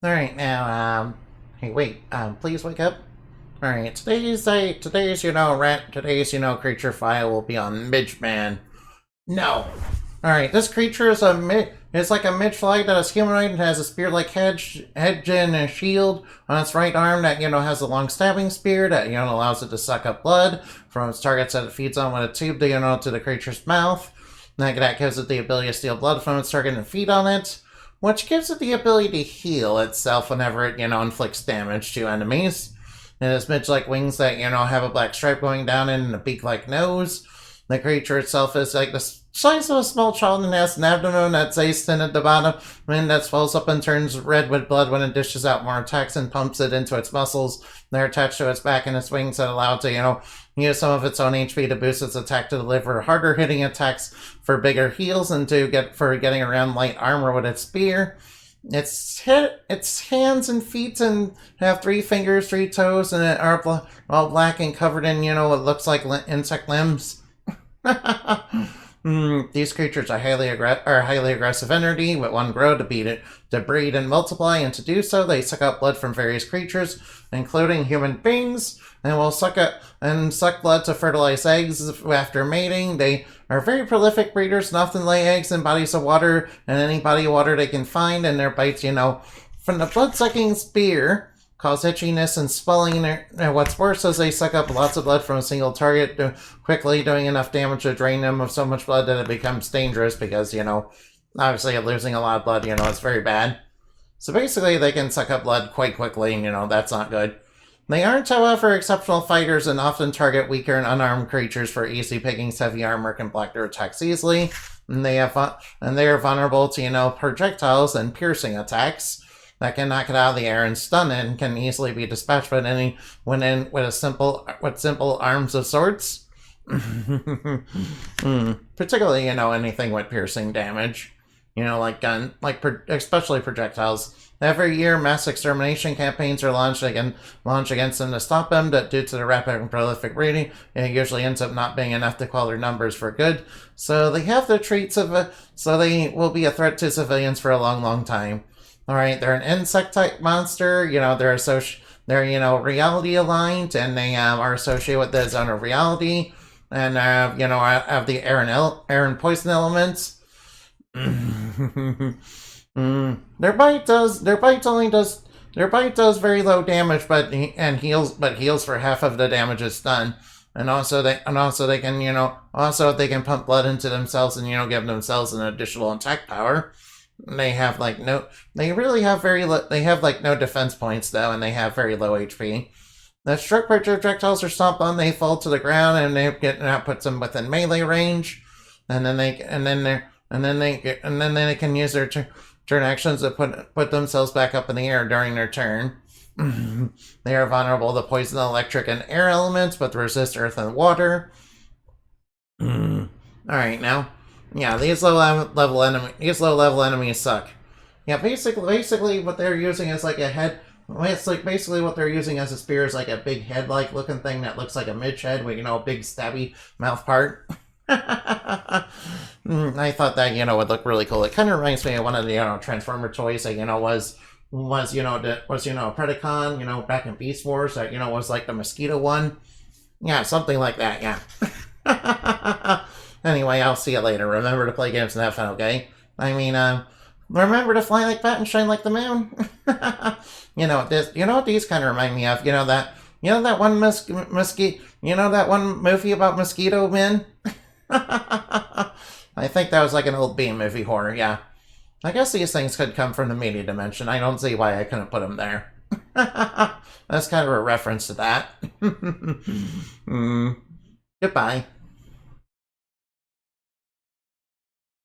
Alright, now, hey, wait, please wake up. Alright, today's creature file will be on Midge Man. No! Alright, this creature is it's like a Midge fly that is humanoid and has a spear-like head and a shield on its right arm that, has a long stabbing spear that, allows it to suck up blood from its targets that it feeds on with a tube, to the creature's mouth. That gives it the ability to steal blood from its target and feed on it, which gives it the ability to heal itself whenever it, inflicts damage to enemies. It has midge-like wings that, have a black stripe going down it and a beak-like nose. The creature itself is like the size of a small child and has an abdomen that's iced in at the bottom and that swells up and turns red with blood when it dishes out more attacks and pumps it into its muscles. They're attached to its back and its wings that allow it to, use some of its own HP to boost its attack to deliver harder hitting attacks for bigger heals and for getting around light armor with its spear. Its hands and feet and have 3 fingers, 3 toes, and are all black and covered in, what looks like insect limbs. These creatures are highly aggressive entity, with one grow to breed and multiply, and to do so, they suck out blood from various creatures, including human beings, and will suck blood to fertilize eggs after mating. They are very prolific breeders and often lay eggs in bodies of water and any body of water they can find, and their bites, from the blood-sucking spear cause itchiness and swelling. And what's worse is they suck up lots of blood from a single target, quickly doing enough damage to drain them of so much blood that it becomes dangerous because, obviously losing a lot of blood, it's very bad. So basically they can suck up blood quite quickly and, that's not good. They aren't, however, exceptional fighters and often target weaker and unarmed creatures for easy pickings. Heavy armor can block their attacks easily, and they are vulnerable to, projectiles and piercing attacks that can knock it out of the air and stun it, and can easily be dispatched with simple arms of sorts. Particularly, anything with piercing damage. Especially projectiles. Every year, mass extermination campaigns are launched against them to stop them, but due to the rapid and prolific breeding, it usually ends up not being enough to quell their numbers for good. So they will be a threat to civilians for a long, long time. Alright, they're an insect-type monster, they're reality aligned, and they are associated with the zone of reality, and have the air and poison elements. Their bite does very low damage, but heals for half of the damage it's done. And also they can pump blood into themselves and give themselves an additional attack power. They have no defense points though, and they have very low HP. The struck projectiles are stomped on, they fall to the ground, and that puts them within melee range. And then they can use their turn actions to put themselves back up in the air during their turn. They are vulnerable to poison, electric, and air elements, but resist earth and water. Alright, now. Yeah, these low level enemies suck. Yeah, basically what they're using is like a head. It's like basically what they're using as a spear is like a big head-like looking thing that looks like a midge head with, a big stabby mouth part. I thought that, would look really cool. It kind of reminds me of one of the, Transformer toys that, was a Predacon, back in Beast Wars that, was like the mosquito one. Yeah, something like that, yeah. Anyway, I'll see you later. Remember to play games and have fun, okay? I mean, remember to fly like bat and shine like the moon. What these kind of remind me of? That one that one movie about mosquito men? I think that was like an old B movie horror, yeah. I guess these things could come from the media dimension. I don't see why I couldn't put them there. That's kind of a reference to that. Goodbye.